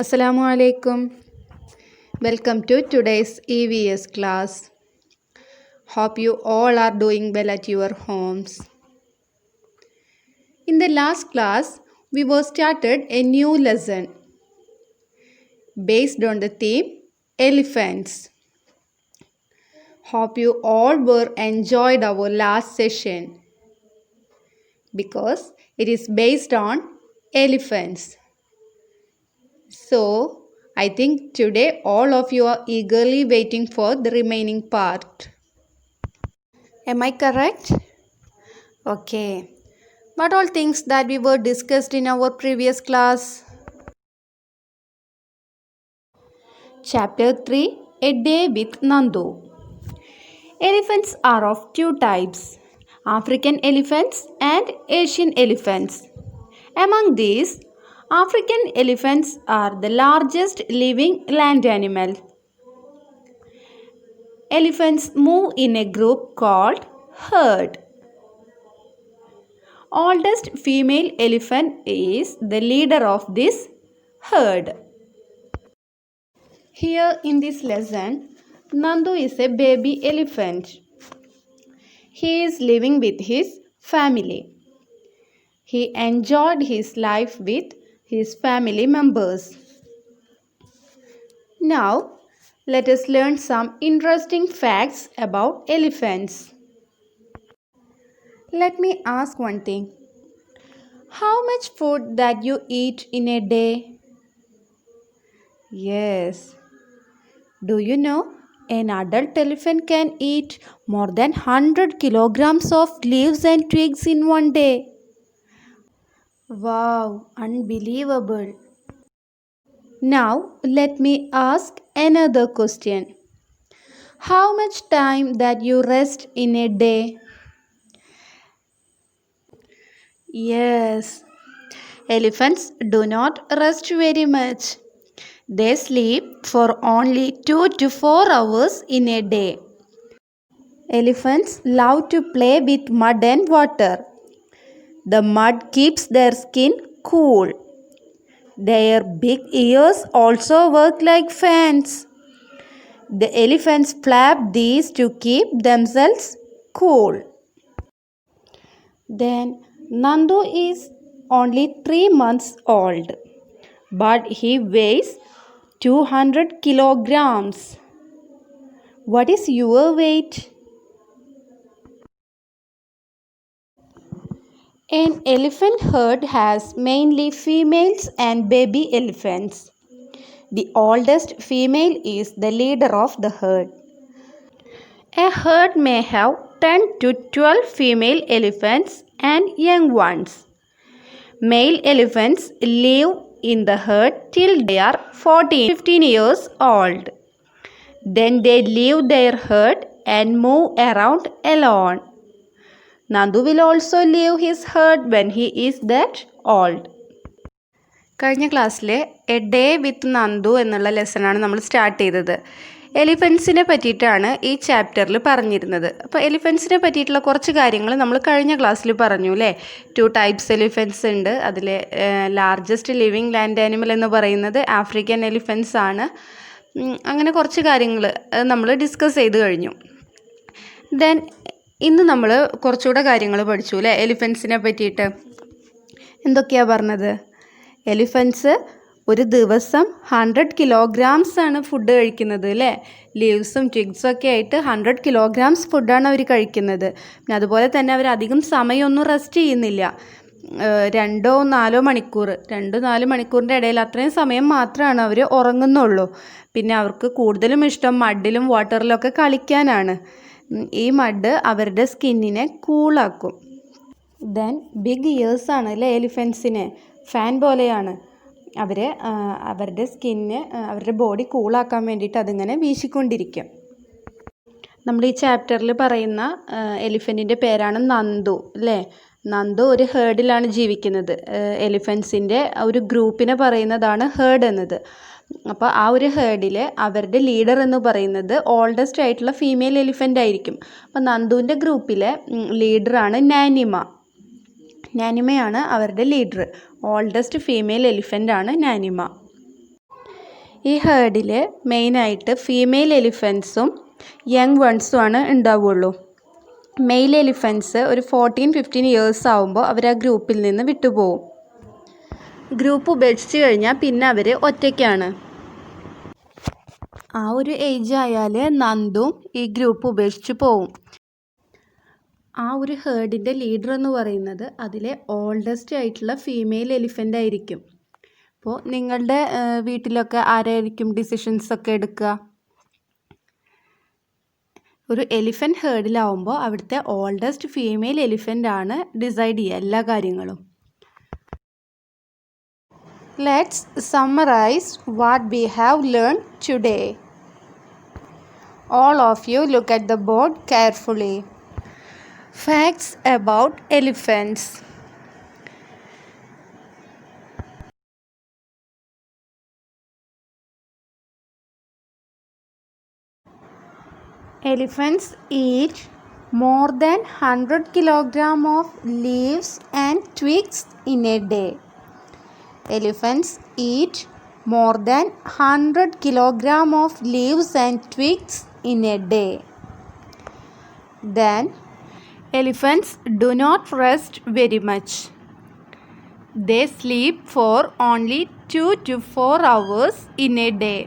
Assalamu alaikum. Welcome to today's EVS class. Hope you all are doing well at your homes. In the last class, we were started a new lesson based on the theme elephants. Hope you all were enjoyed our last session because it is based on elephants. So, I think today all of you are eagerly waiting for the remaining part. Am I correct? Okay. What all things that we were discussed in our previous class? Chapter 3, A Day with Nandu. Elephants are of two types, African elephants and Asian elephants. Among these, African elephants are the largest living land animal. Elephants move in a group called herd. Oldest female elephant is the leader of this herd. Here in this lesson, Nandu is a baby elephant. He is living with his family. He enjoyed his life with his family members. Now, let us learn some interesting facts about elephants. Let me ask one thing. How much food that you eat in a day? Yes. Do you know an adult elephant can eat more than 100 kilograms of leaves and twigs in one day? Wow, unbelievable. Now, let me ask another question. How much time that you rest in a day? Yes, elephants do not rest very much. They sleep for only 2 to 4 hours in a day. Elephants love to play with mud and water. The mud keeps their skin cool. Their big ears also work like fans. The elephants flap these to keep themselves cool. Then Nandu is only 3 months old, but he weighs 200 kilograms. What is your weight? An elephant herd has mainly females and baby elephants. The oldest female is the leader of the herd. A herd may have 10 to 12 female elephants and young ones. Male elephants live in the herd till they are 14-15 years old. Then they leave their herd and move around alone. Nandu will also leave his herd when he is that old. കഴിഞ്ഞ ക്ലാസ്സിലെ A day with Nandu എന്നുള്ള ലെസണാണ് നമ്മൾ start ചെയ്തത്. എലിഫൻസിനെ പറ്റിയിട്ടാണ് ഈ ചാപ്റ്ററിൽ പറഞ്ഞിരുന്നത്. അപ്പോൾ എലിഫൻസിനെ പറ്റിയിട്ടുള്ള കുറച്ച് കാര്യങ്ങൾ നമ്മൾ കഴിഞ്ഞ ക്ലാസ്സിൽ പറഞ്ഞു അല്ലേ. 2 ടൈപ്സ് എലിഫൻസ് ഉണ്ട്. അതിൽ ലാർജസ്റ്റ് ലിവിങ് ലാൻഡ് ആനിമൽ എന്ന് പറയുന്നത് ആഫ്രിക്കൻ എലിഫൻസ് ആണ്. അങ്ങനെ കുറച്ച് കാര്യങ്ങൾ നമ്മൾ ഡിസ്കസ് ചെയ്ത് കഴിഞ്ഞു. ദെൻ ഇന്ന് നമ്മൾ കുറച്ചുകൂടെ കാര്യങ്ങൾ പഠിച്ചു അല്ലേ എലിഫൻസിനെ പറ്റിയിട്ട്. എന്തൊക്കെയാണ് പറഞ്ഞത്? എലിഫൻസ് ഒരു ദിവസം 100 കിലോഗ്രാംസ് ആണ് ഫുഡ് കഴിക്കുന്നത് അല്ലേ. ലീവ്സും ട്വിഗ്സും ഒക്കെ ആയിട്ട് 100 കിലോഗ്രാംസ് ഫുഡാണ് അവർ കഴിക്കുന്നത്. പിന്നെ അതുപോലെ തന്നെ അവർ അധികം സമയമൊന്നും റെസ്റ്റ് ചെയ്യുന്നില്ല. 2-4 മണിക്കൂർ 2-4 മണിക്കൂറിൻ്റെ ഇടയിൽ അത്രയും സമയം മാത്രമാണ് അവർ ഉറങ്ങുന്നുള്ളൂ. പിന്നെ അവർക്ക് കൂടുതലും ഇഷ്ടം മഡിലും വാട്ടറിലൊക്കെ കളിക്കാനാണ്. ഈ മഡ് അവരുടെ സ്കിന്നിനെ കൂളാക്കും. ദെൻ ബിഗ് ഇയേഴ്സ് ആണ് അല്ലേ എലിഫൻസിന്, ഫാൻ പോലെയാണ്. അവരുടെ സ്കിന്ന് അവരുടെ ബോഡി കൂളാക്കാൻ വേണ്ടിയിട്ട് അതിങ്ങനെ വീശിക്കൊണ്ടിരിക്കും. നമ്മൾ ഈ ചാപ്റ്ററിൽ പറയുന്ന എലിഫൻറ്റിൻ്റെ പേരാണ് നന്ദു അല്ലേ. നന്ദു ഒരു ഹേർഡിലാണ് ജീവിക്കുന്നത്. എലിഫൻസിൻ്റെ ഒരു ഗ്രൂപ്പിനെ പറയുന്നതാണ് ഹേർഡ് എന്നത്. അപ്പോൾ ആ ഒരു ഹേർഡിൽ അവരുടെ ലീഡർ എന്ന് പറയുന്നത് ഓൾഡസ്റ്റ് ആയിട്ടുള്ള ഫീമെയിൽ എലിഫൻ്റ് ആയിരിക്കും. അപ്പോൾ നന്ദുവിൻ്റെ ഗ്രൂപ്പിലെ ലീഡറാണ് നാനിമ. നാനിമയാണ് അവരുടെ ലീഡർ. ഓൾഡസ്റ്റ് ഫീമെയിൽ എലിഫൻ്റാണ് നാനിമ. ഈ ഹേർഡിൽ മെയിനായിട്ട് ഫീമെയിൽ എലിഫൻസും യങ് വൺസുമാണ് ഉണ്ടാവുള്ളൂ. മെയിൽ എലിഫൻസ് ഒരു 14-15 ഇയേഴ്സ് ആകുമ്പോൾ അവർ ആ ഗ്രൂപ്പിൽ നിന്ന് വിട്ടുപോകും. ഗ്രൂപ്പ് ഉപേക്ഷിച്ച് കഴിഞ്ഞാൽ പിന്നെ അവർ ഒറ്റയ്ക്കാണ്. ആ ഒരു ഏജ് ആയാൽ നന്ദും ഈ ഗ്രൂപ്പ് ഉപേക്ഷിച്ച് പോവും. ആ ഒരു ഹേർഡിൻ്റെ ലീഡർ എന്ന് പറയുന്നത് അതിലെ ഓൾഡസ്റ്റ് ആയിട്ടുള്ള ഫീമെയിൽ എലിഫൻ്റ് ആയിരിക്കും. അപ്പോൾ നിങ്ങളുടെ വീട്ടിലൊക്കെ ആരായിരിക്കും ഡിസിഷൻസൊക്കെ എടുക്കുക? ഒരു എലിഫൻറ്റ് ഹേർഡിലാവുമ്പോൾ അവിടുത്തെ ഓൾഡസ്റ്റ് ഫീമെയിൽ എലിഫൻ്റ് ആണ് ഡിസൈഡ് ചെയ്യുക എല്ലാ കാര്യങ്ങളും. Let's summarize what we have learned today. All of you look at the board carefully. Facts about elephants. Elephants eat more than 100 kg of leaves and twigs in a day. Elephants eat more than 100 kg of leaves and twigs in a day. Then, elephants do not rest very much. They sleep for only 2 to 4 hours in a day.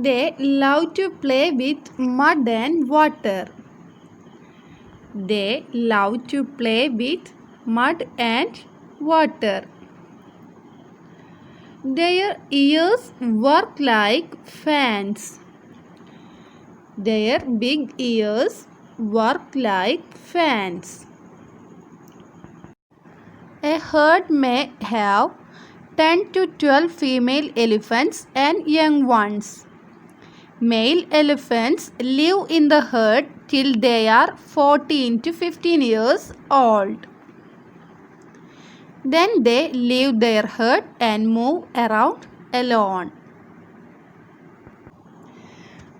They love to play with mud and water. They love to play with mud and water. Their ears work like fans. Their big ears work like fans. A herd may have 10 to 12 female elephants and young ones. Male elephants live in the herd till they are 14 to 15 years old. Then they leave their herd and move around alone.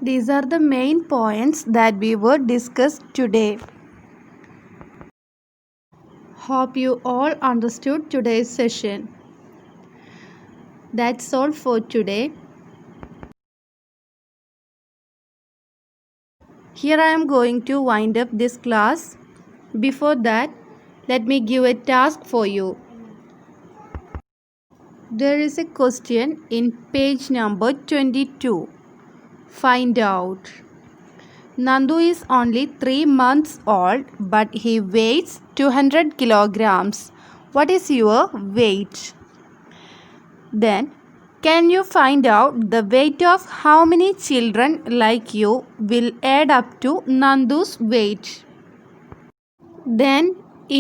These are the main points that we were discussed today. Hope you all understood today's session. That's all for today. Here I am going to wind up this class. Before that, let me give a task for you. There is a question in page number 22. Find out. Nandu is only 3 months old, but he weighs 200 kilograms. What is your weight? Then, can you find out the weight of how many children like you will add up to Nandu's weight? Then,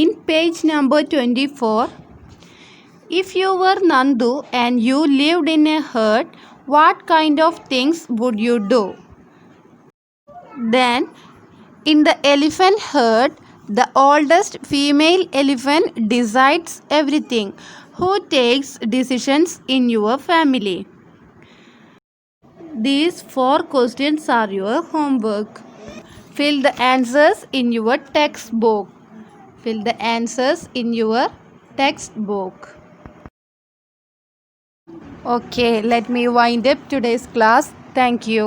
in page number 24, if you were Nandu and you lived in a herd, what kind of things would you do? Then, in the elephant herd, the oldest female elephant decides everything. Who takes decisions in your family? These 4 questions are your homework. Fill the answers in your textbook. Fill the answers in your textbook. Okay, let me wind up today's class. Thank you.